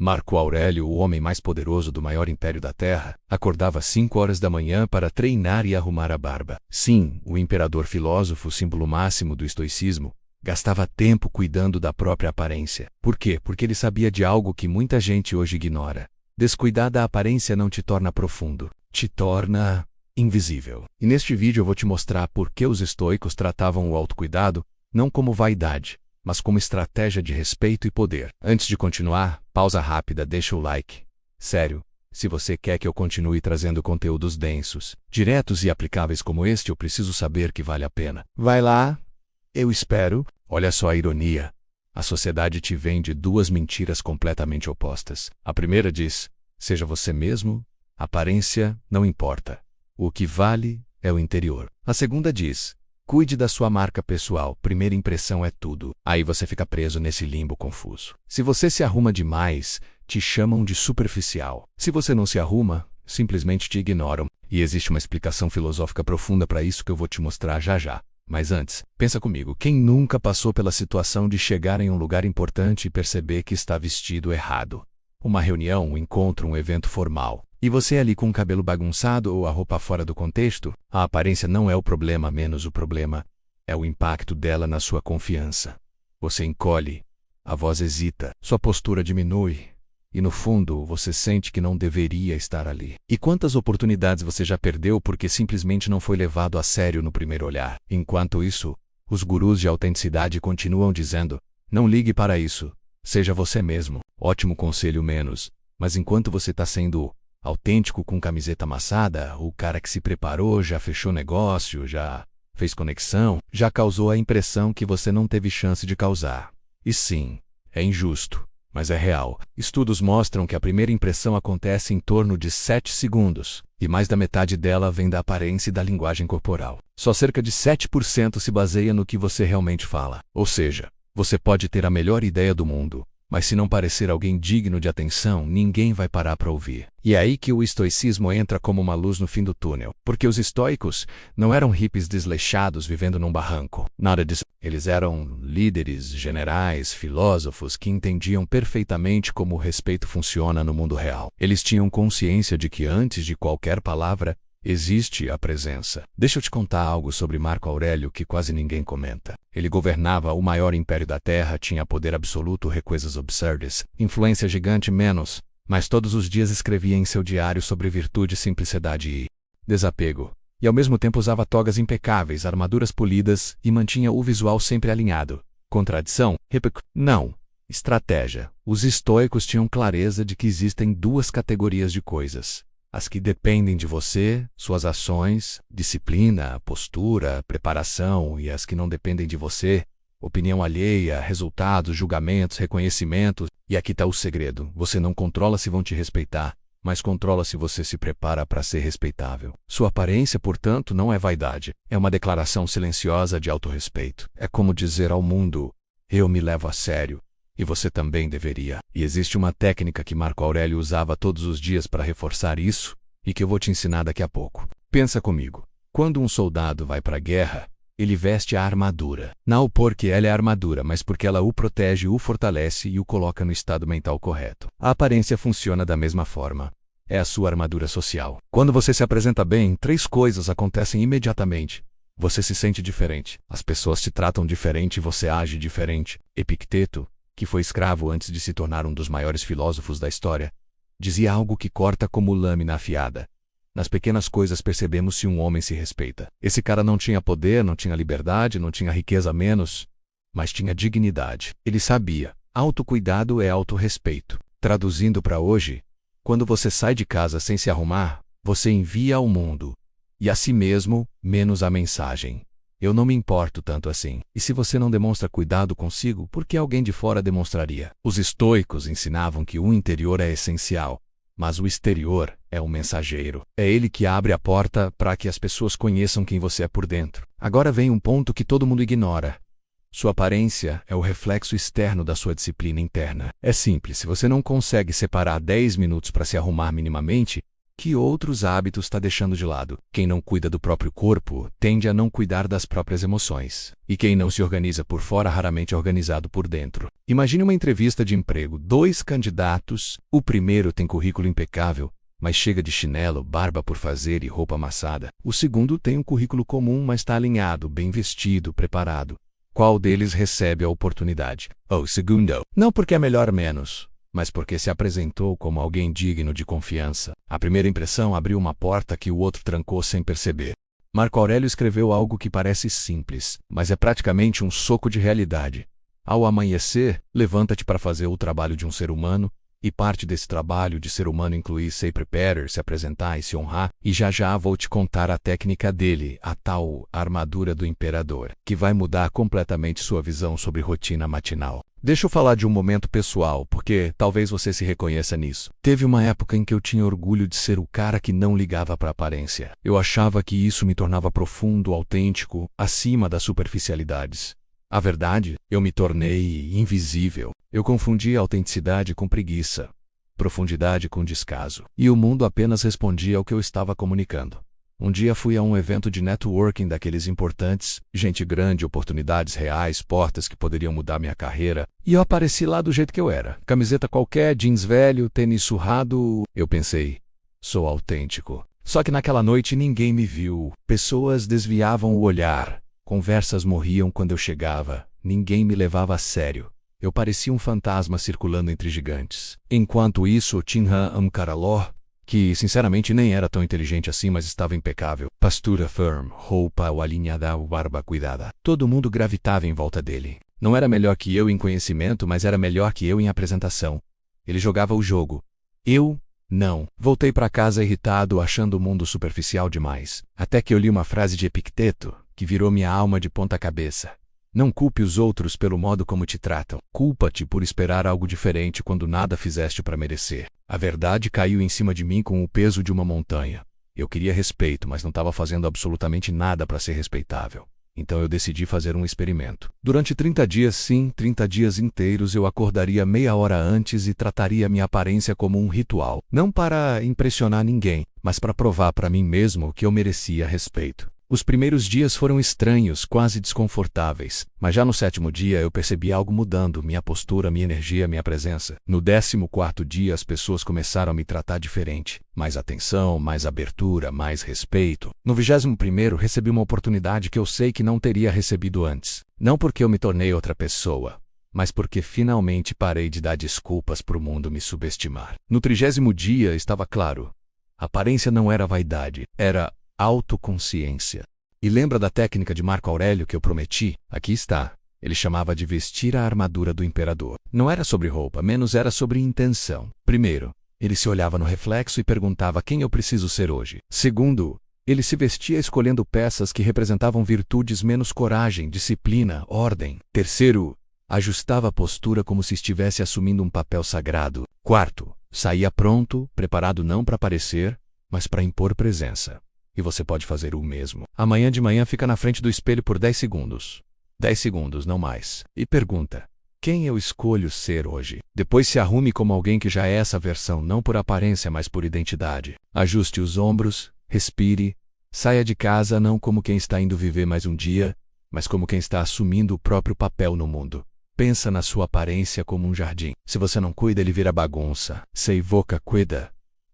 Marco Aurélio, o homem mais poderoso do maior império da Terra, acordava às 5 horas da manhã para treinar e arrumar a barba. Sim, o imperador filósofo, símbolo máximo do estoicismo, gastava tempo cuidando da própria aparência. Por quê? Porque ele sabia de algo que muita gente hoje ignora. Descuidar da aparência não te torna profundo, te torna invisível. E neste vídeo eu vou te mostrar por que os estoicos tratavam o autocuidado não como vaidade, mas como estratégia de respeito e poder. Antes de continuar, pausa rápida, deixa o like. Sério, se você quer que eu continue trazendo conteúdos densos, diretos e aplicáveis como este, eu preciso saber que vale a pena. Vai lá, eu espero. Olha só a ironia. A sociedade te vende duas mentiras completamente opostas. A primeira diz: seja você mesmo, aparência não importa. O que vale é o interior. A segunda diz: cuide da sua marca pessoal, primeira impressão é tudo. Aí você fica preso nesse limbo confuso. Se você se arruma demais, te chamam de superficial. Se você não se arruma, simplesmente te ignoram. E existe uma explicação filosófica profunda para isso que eu vou te mostrar já já. Mas antes, pensa comigo, quem nunca passou pela situação de chegar em um lugar importante e perceber que está vestido errado? Uma reunião, um encontro, um evento formal. E você ali com o cabelo bagunçado ou a roupa fora do contexto? A aparência não é o problema, menos o problema é o impacto dela na sua confiança. Você encolhe, a voz hesita, sua postura diminui e no fundo você sente que não deveria estar ali. E quantas oportunidades você já perdeu porque simplesmente não foi levado a sério no primeiro olhar? Enquanto isso, os gurus de autenticidade continuam dizendo: não ligue para isso, seja você mesmo. Ótimo conselho, menos. Mas enquanto você está sendo autêntico com camiseta amassada, o cara que se preparou, já fechou negócio, já fez conexão, já causou a impressão que você não teve chance de causar. E sim, é injusto, mas é real. Estudos mostram que a primeira impressão acontece em torno de 7 segundos, e mais da metade dela vem da aparência e da linguagem corporal. Só cerca de 7% se baseia no que você realmente fala. Ou seja, você pode ter a melhor ideia do mundo, mas se não parecer alguém digno de atenção, ninguém vai parar para ouvir. E é aí que o estoicismo entra como uma luz no fim do túnel. Porque os estoicos não eram hippies desleixados vivendo num barranco. Nada disso. Eles eram líderes, generais, filósofos que entendiam perfeitamente como o respeito funciona no mundo real. Eles tinham consciência de que antes de qualquer palavra, existe a presença. Deixa eu te contar algo sobre Marco Aurélio que quase ninguém comenta. Ele governava o maior império da Terra, tinha poder absoluto, riquezas absurdas, influência gigante, menos, mas todos os dias escrevia em seu diário sobre virtude, simplicidade e desapego. E ao mesmo tempo usava togas impecáveis, armaduras polidas e mantinha o visual sempre alinhado. Contradição? Não. Estratégia. Os estoicos tinham clareza de que existem duas categorias de coisas: as que dependem de você, suas ações, disciplina, postura, preparação, e as que não dependem de você, opinião alheia, resultados, julgamentos, reconhecimentos. E aqui está o segredo: você não controla se vão te respeitar, mas controla se você se prepara para ser respeitável. Sua aparência, portanto, não é vaidade, é uma declaração silenciosa de autorrespeito. É como dizer ao mundo: eu me levo a sério. E você também deveria. E existe uma técnica que Marco Aurélio usava todos os dias para reforçar isso, e que eu vou te ensinar daqui a pouco. Pensa comigo. Quando um soldado vai para a guerra, ele veste a armadura. Não porque ela é armadura, mas porque ela o protege, o fortalece e o coloca no estado mental correto. A aparência funciona da mesma forma. É a sua armadura social. Quando você se apresenta bem, 3 coisas acontecem imediatamente. Você se sente diferente. As pessoas te tratam diferente e você age diferente. Epicteto, que foi escravo antes de se tornar um dos maiores filósofos da história, dizia algo que corta como lâmina afiada: nas pequenas coisas percebemos se um homem se respeita. Esse cara não tinha poder, não tinha liberdade, não tinha riqueza, menos, mas tinha dignidade. Ele sabia. Autocuidado é autorrespeito. Traduzindo para hoje, quando você sai de casa sem se arrumar, você envia ao mundo, e a si mesmo, menos a mensagem: eu não me importo tanto assim. E se você não demonstra cuidado consigo, por que alguém de fora demonstraria? Os estoicos ensinavam que o interior é essencial, mas o exterior é o mensageiro. É ele que abre a porta para que as pessoas conheçam quem você é por dentro. Agora vem um ponto que todo mundo ignora. Sua aparência é o reflexo externo da sua disciplina interna. É simples, se você não consegue separar 10 minutos para se arrumar minimamente, que outros hábitos está deixando de lado. Quem não cuida do próprio corpo tende a não cuidar das próprias emoções. E quem não se organiza por fora raramente é organizado por dentro. Imagine uma entrevista de emprego. 2 candidatos. O primeiro tem currículo impecável, mas chega de chinelo, barba por fazer e roupa amassada. O segundo tem um currículo comum, mas está alinhado, bem vestido, preparado. Qual deles recebe a oportunidade? O segundo. Não porque é melhor ou menos, mas porque se apresentou como alguém digno de confiança. A primeira impressão abriu uma porta que o outro trancou sem perceber. Marco Aurélio escreveu algo que parece simples, mas é praticamente um soco de realidade. Ao amanhecer, levanta-te para fazer o trabalho de um ser humano, e parte desse trabalho de ser humano inclui se preparar, se apresentar e se honrar, e já vou te contar a técnica dele, a tal armadura do imperador, que vai mudar completamente sua visão sobre rotina matinal. Deixa eu falar de um momento pessoal, porque talvez você se reconheça nisso. Teve uma época em que eu tinha orgulho de ser o cara que não ligava para a aparência. Eu achava que isso me tornava profundo, autêntico, acima das superficialidades. A verdade, eu me tornei invisível. Eu confundia autenticidade com preguiça, profundidade com descaso. E o mundo apenas respondia ao que eu estava comunicando. Um dia fui a um evento de networking daqueles importantes, gente grande, oportunidades reais, portas que poderiam mudar minha carreira, e eu apareci lá do jeito que eu era. Camiseta qualquer, jeans velho, tênis surrado. Eu pensei, sou autêntico. Só que naquela noite ninguém me viu. Pessoas desviavam o olhar. Conversas morriam quando eu chegava. Ninguém me levava a sério. Eu parecia um fantasma circulando entre gigantes. Enquanto isso, Tinha Amkaralor, que sinceramente nem era tão inteligente assim, mas estava impecável. Postura firme, roupa alinhada, barba cuidada. Todo mundo gravitava em volta dele. Não era melhor que eu em conhecimento, mas era melhor que eu em apresentação. Ele jogava o jogo. Eu, não. Voltei para casa irritado, achando o mundo superficial demais. Até que eu li uma frase de Epicteto, que virou minha alma de ponta cabeça. Não culpe os outros pelo modo como te tratam. Culpa-te por esperar algo diferente quando nada fizeste para merecer. A verdade caiu em cima de mim com o peso de uma montanha. Eu queria respeito, mas não estava fazendo absolutamente nada para ser respeitável. Então eu decidi fazer um experimento. Durante 30 dias, sim, 30 dias inteiros, eu acordaria meia hora antes e trataria minha aparência como um ritual. Não para impressionar ninguém, mas para provar para mim mesmo que eu merecia respeito. Os primeiros dias foram estranhos, quase desconfortáveis, mas já no 7º dia eu percebi algo mudando, minha postura, minha energia, minha presença. No 14º dia as pessoas começaram a me tratar diferente. Mais atenção, mais abertura, mais respeito. No 21º recebi uma oportunidade que eu sei que não teria recebido antes. Não porque eu me tornei outra pessoa, mas porque finalmente parei de dar desculpas para o mundo me subestimar. No 30º dia estava claro. Aparência não era vaidade, era autoconsciência. E lembra da técnica de Marco Aurélio que eu prometi? Aqui está. Ele chamava de vestir a armadura do imperador. Não era sobre roupa, menos era sobre intenção. Primeiro, ele se olhava no reflexo e perguntava quem eu preciso ser hoje. Segundo, ele se vestia escolhendo peças que representavam virtudes menos coragem, disciplina, ordem. Terceiro, ajustava a postura como se estivesse assumindo um papel sagrado. Quarto, saía pronto, preparado não para aparecer, mas para impor presença. E você pode fazer o mesmo. Amanhã de manhã fica na frente do espelho por 10 segundos. 10 segundos, não mais. E pergunta, quem eu escolho ser hoje? Depois se arrume como alguém que já é essa versão, não por aparência, mas por identidade. Ajuste os ombros, respire, saia de casa não como quem está indo viver mais um dia, mas como quem está assumindo o próprio papel no mundo. Pensa na sua aparência como um jardim. Se você não cuida, ele vira bagunça. Se evoca, cuida.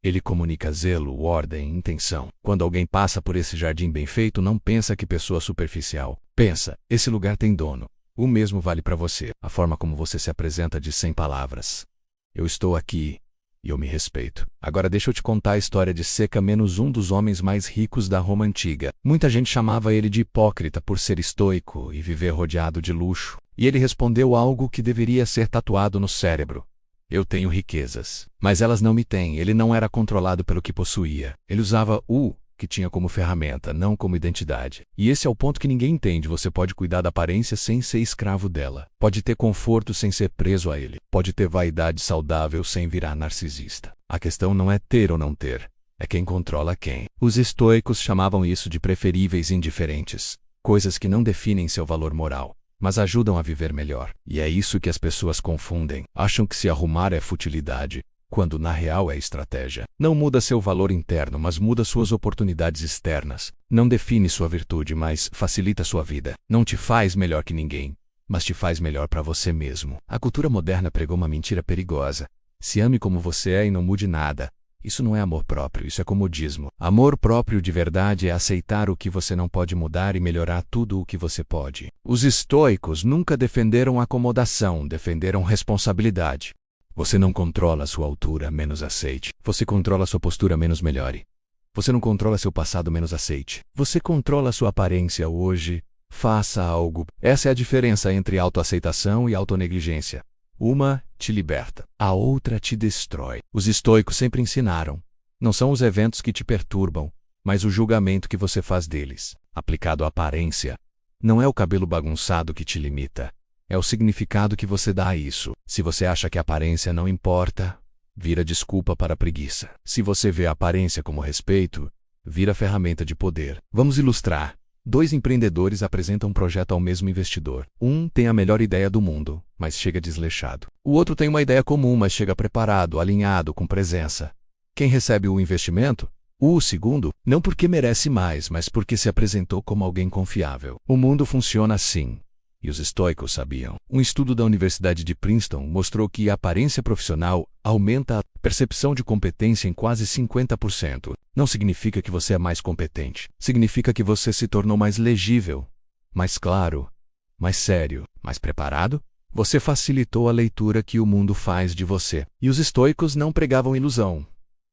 Ele comunica zelo, ordem, intenção. Quando alguém passa por esse jardim bem feito, não pensa que pessoa superficial. Pensa, esse lugar tem dono. O mesmo vale para você. A forma como você se apresenta diz 100 palavras. Eu estou aqui e eu me respeito. Agora deixa eu te contar a história de Seca, um dos homens mais ricos da Roma antiga. Muita gente chamava ele de hipócrita por ser estoico e viver rodeado de luxo. E ele respondeu algo que deveria ser tatuado no cérebro. Eu tenho riquezas, mas elas não me têm. Ele não era controlado pelo que possuía. Ele usava o que tinha como ferramenta, não como identidade. E esse é o ponto que ninguém entende. Você pode cuidar da aparência sem ser escravo dela. Pode ter conforto sem ser preso a ele. Pode ter vaidade saudável sem virar narcisista. A questão não é ter ou não ter. É quem controla quem. Os estoicos chamavam isso de preferíveis indiferentes. Coisas que não definem seu valor moral, mas ajudam a viver melhor. E é isso que as pessoas confundem. Acham que se arrumar é futilidade, quando na real é estratégia. Não muda seu valor interno, mas muda suas oportunidades externas. Não define sua virtude, mas facilita sua vida. Não te faz melhor que ninguém, mas te faz melhor para você mesmo. A cultura moderna pregou uma mentira perigosa. Se ame como você é e não mude nada. Isso não é amor próprio, isso é comodismo. Amor próprio de verdade é aceitar o que você não pode mudar e melhorar tudo o que você pode. Os estoicos nunca defenderam acomodação, defenderam responsabilidade. Você não controla sua altura, menos aceite. Você controla sua postura, menos melhore. Você não controla seu passado, menos aceite. Você controla sua aparência hoje, faça algo. Essa é a diferença entre autoaceitação e autonegligência. Uma te liberta, a outra te destrói. Os estoicos sempre ensinaram: não são os eventos que te perturbam, mas o julgamento que você faz deles. Aplicado à aparência, não é o cabelo bagunçado que te limita, é o significado que você dá a isso. Se você acha que a aparência não importa, vira desculpa para a preguiça. Se você vê a aparência como respeito, vira ferramenta de poder. Vamos ilustrar. 2 empreendedores apresentam um projeto ao mesmo investidor. Um tem a melhor ideia do mundo, mas chega desleixado. O outro tem uma ideia comum, mas chega preparado, alinhado, com presença. Quem recebe o investimento? O segundo, não porque merece mais, mas porque se apresentou como alguém confiável. O mundo funciona assim. E os estoicos sabiam. Um estudo da Universidade de Princeton mostrou que a aparência profissional aumenta a percepção de competência em quase 50%. Não significa que você é mais competente. Significa que você se tornou mais legível, mais claro, mais sério, mais preparado. Você facilitou a leitura que o mundo faz de você. E os estoicos não pregavam ilusão.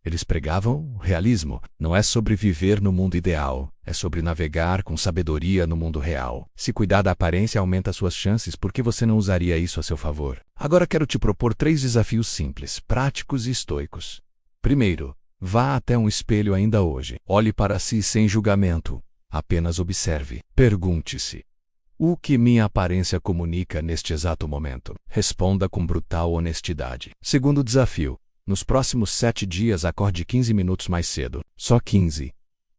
Eles pregavam realismo. Não é sobre viver no mundo ideal, é sobre navegar com sabedoria no mundo real. Se cuidar da aparência aumenta suas chances, por que você não usaria isso a seu favor? Agora quero te propor 3 desafios simples, práticos e estoicos. Primeiro, vá até um espelho ainda hoje. Olhe para si sem julgamento. Apenas observe. Pergunte-se: o que minha aparência comunica neste exato momento? Responda com brutal honestidade. Segundo desafio: nos próximos 7 dias acorde 15 minutos mais cedo. Só 15.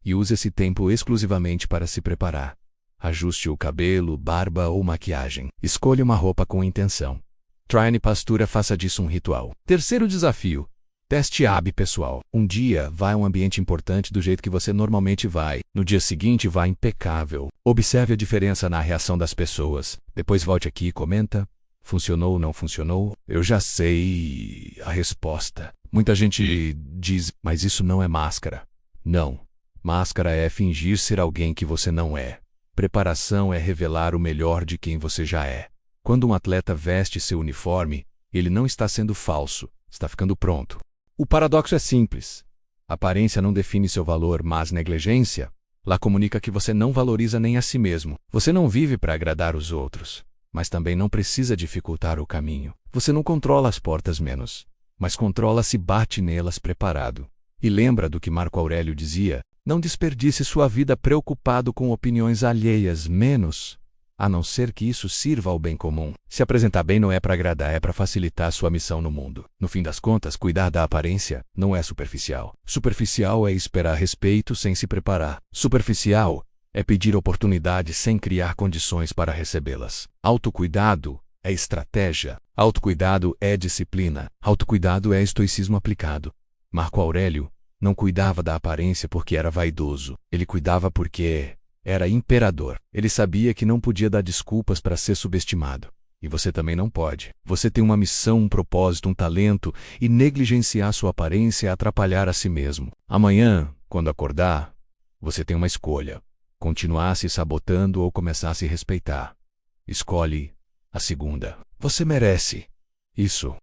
E use esse tempo exclusivamente para se preparar. Ajuste o cabelo, barba ou maquiagem. Escolha uma roupa com intenção. Treine postura, faça disso um ritual. Terceiro desafio: teste AB pessoal. Um dia, vá a um ambiente importante do jeito que você normalmente vai. No dia seguinte, vá impecável. Observe a diferença na reação das pessoas. Depois volte aqui e comenta: funcionou ou não funcionou? Eu já sei a resposta. Muita gente diz: mas isso não é máscara. Não. Máscara é fingir ser alguém que você não é. Preparação é revelar o melhor de quem você já é. Quando um atleta veste seu uniforme, ele não está sendo falso, está ficando pronto. O paradoxo é simples. Aparência não define seu valor, mas negligência lá comunica que você não valoriza nem a si mesmo. Você não vive para agradar os outros, mas também não precisa dificultar o caminho. Você não controla as portas menos, mas controla se bate nelas preparado. E lembra do que Marco Aurélio dizia: não desperdice sua vida preocupado com opiniões alheias, menos, a não ser que isso sirva ao bem comum. Se apresentar bem não é para agradar, é para facilitar sua missão no mundo. No fim das contas, cuidar da aparência não é superficial. Superficial é esperar respeito sem se preparar. Superficial é pedir oportunidades sem criar condições para recebê-las. Autocuidado é estratégia. Autocuidado é disciplina. Autocuidado é estoicismo aplicado. Marco Aurélio não cuidava da aparência porque era vaidoso. Ele cuidava porque era imperador. Ele sabia que não podia dar desculpas para ser subestimado. E você também não pode. Você tem uma missão, um propósito, um talento, e negligenciar sua aparência é atrapalhar a si mesmo. Amanhã, quando acordar, você tem uma escolha: continuar se sabotando ou começar a se respeitar. Escolhe a segunda. Você merece isso.